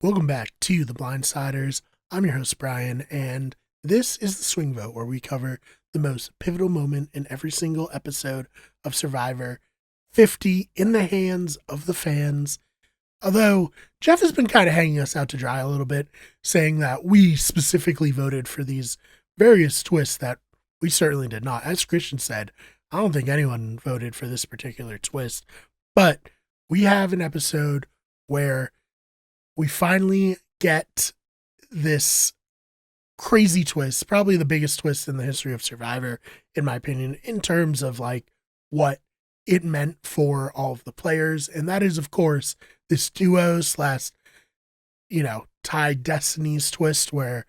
Welcome back to The Blindsiders. I'm your host, Brian, and this is the Swing Vote, where we cover the most pivotal moment in every single episode of Survivor 50 in the hands of the fans. Although Jeff has been kind of hanging us out to dry a little bit, saying that we specifically voted for these various twists that we certainly did not. As Christian said, I don't think anyone voted for this particular twist, but we have an episode where we finally get this crazy twist, probably the biggest twist in the history of Survivor, in my opinion, in terms of like what it meant for all of the players. And that is, of course, this duo slash, tie destinies twist where,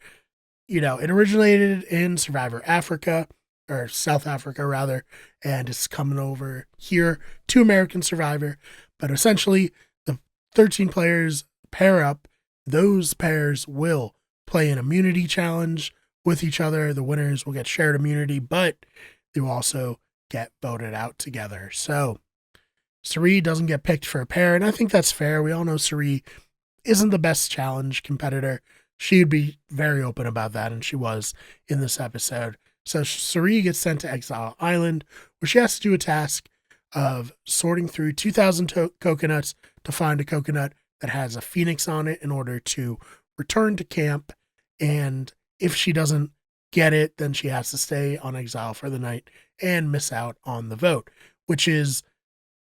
it originated in Survivor Africa, or South Africa rather, and it's coming over here to American Survivor. But essentially, the 13 players pair up. Those pairs will play an immunity challenge with each other. The winners will get shared immunity, but they will also get voted out together. So Cirie doesn't get picked for a pair, and I think that's fair. We all know Cirie isn't the best challenge competitor. She'd be very open about that, and she was in this episode. So Cirie gets sent to Exile Island, where she has to do a task of sorting through 2,000 coconuts to find a coconut that has a phoenix on it in order to return to camp. And if she doesn't get it, then she has to stay on exile for the night and miss out on the vote, which is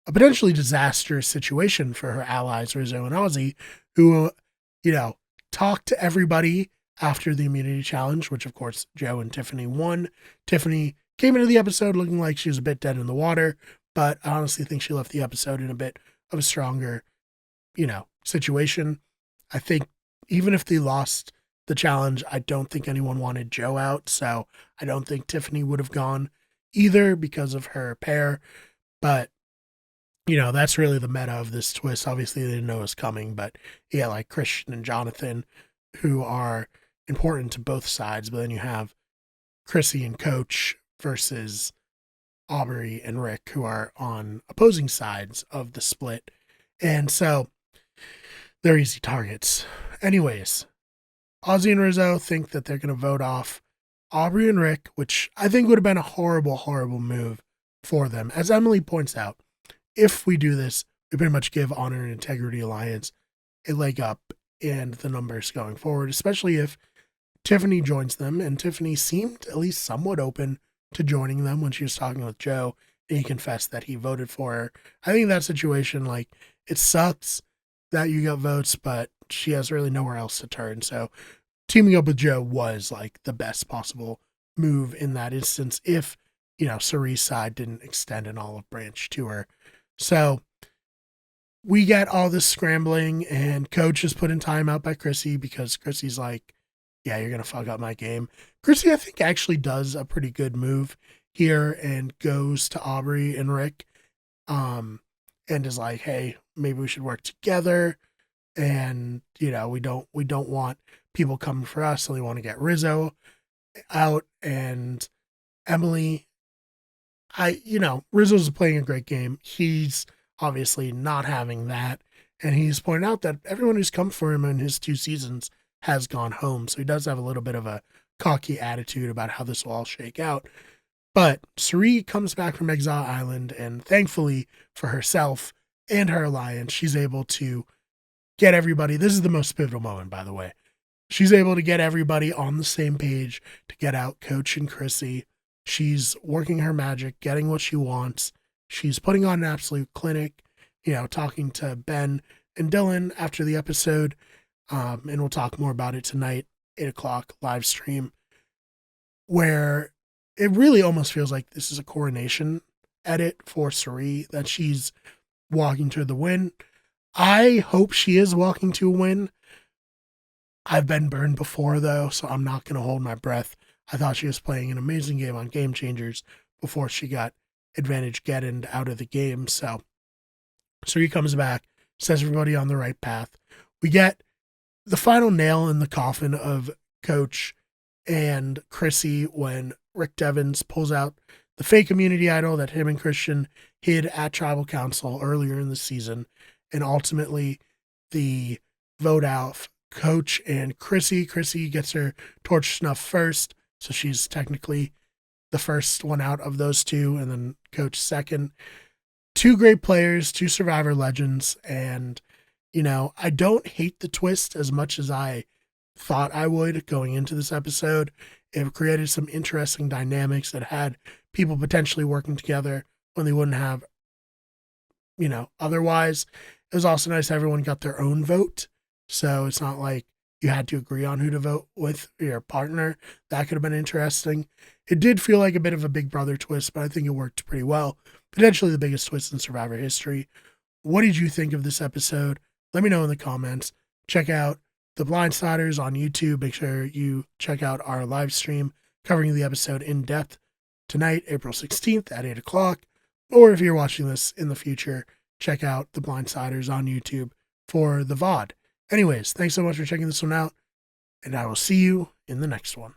a potentially disastrous situation for her allies, Rizzo and Ozzy, who, talked to everybody after the immunity challenge, which of course Joe and Tiffany won. Tiffany came into the episode looking like she was a bit dead in the water, but I honestly think she left the episode in a bit of a stronger, situation. I think even if they lost the challenge, I don't think anyone wanted Joe out. So I don't think Tiffany would have gone either because of her pair. But, that's really the meta of this twist. Obviously, they didn't know it was coming, but yeah, like Christian and Jonathan, who are important to both sides. But then you have Chrissy and Coach versus Aubrey and Rick, who are on opposing sides of the split. And so they're easy targets. Anyways, Ozzy and Rizzo think that they're going to vote off Aubrey and Rick, which I think would have been a horrible, horrible move for them. As Emily points out, if we do this, we pretty much give Honor and Integrity Alliance a leg up in the numbers going forward, especially if Tiffany joins them. And Tiffany seemed at least somewhat open to joining them when she was talking with Joe, and he confessed that he voted for her. I think that situation, it sucks that you got votes, but she has really nowhere else to turn. So teaming up with Joe was the best possible move in that instance if, Cirie's side didn't extend an olive branch to her. So we get all this scrambling, and Coach is put in timeout by Chrissy because Chrissy's like, yeah, you're going to fuck up my game. Chrissy, I think, actually does a pretty good move here and goes to Aubrey and Rick, and is like, hey, maybe we should work together. And, we don't want people coming for us. So we want to get Rizzo out. And Emily, Rizzo's playing a great game. He's obviously not having that. And he's pointed out that everyone who's come for him in his 2 seasons has gone home. So he does have a little bit of a cocky attitude about how this will all shake out. But Cirie comes back from Exile Island, and thankfully for herself and her alliance, she's able to get everybody. This is the most pivotal moment, by the way. She's able to get everybody on the same page to get out Coach and Chrissy. She's working her magic, getting what she wants. She's putting on an absolute clinic, talking to Ben and Dylan after the episode. And we'll talk more about it tonight, 8:00 live stream, where it really almost feels like this is a coronation edit for Cirie, that she's walking to the win. I hope she is walking to a win. I've been burned before, though, so I'm not going to hold my breath. I thought she was playing an amazing game on Game Changers before she got advantage getting out of the game. So Cirie comes back, sets everybody on the right path. We get the final nail in the coffin of Coach and Chrissy when Rick Devens pulls out the fake immunity idol that him and Christian hid at Tribal Council earlier in the season. And ultimately, the vote out Coach and Chrissy. Chrissy gets her torch snuff first, so she's technically the first one out of those two, and then Coach second. Two great players, two Survivor legends, and I don't hate the twist as much as I thought I would going into this episode. It created some interesting dynamics that had people potentially working together when they wouldn't have, otherwise. It was also nice everyone got their own vote. So it's not like you had to agree on who to vote with your partner. That could have been interesting. It did feel like a bit of a Big Brother twist, but I think it worked pretty well. Potentially the biggest twist in Survivor history. What did you think of this episode? Let me know in the comments. Check out The Blindsiders on YouTube. Make sure you check out our live stream covering the episode in depth tonight, April 16th at 8 o'clock. Or if you're watching this in the future, check out The Blindsiders on YouTube for the VOD. Anyways, thanks so much for checking this one out, and I will see you in the next one.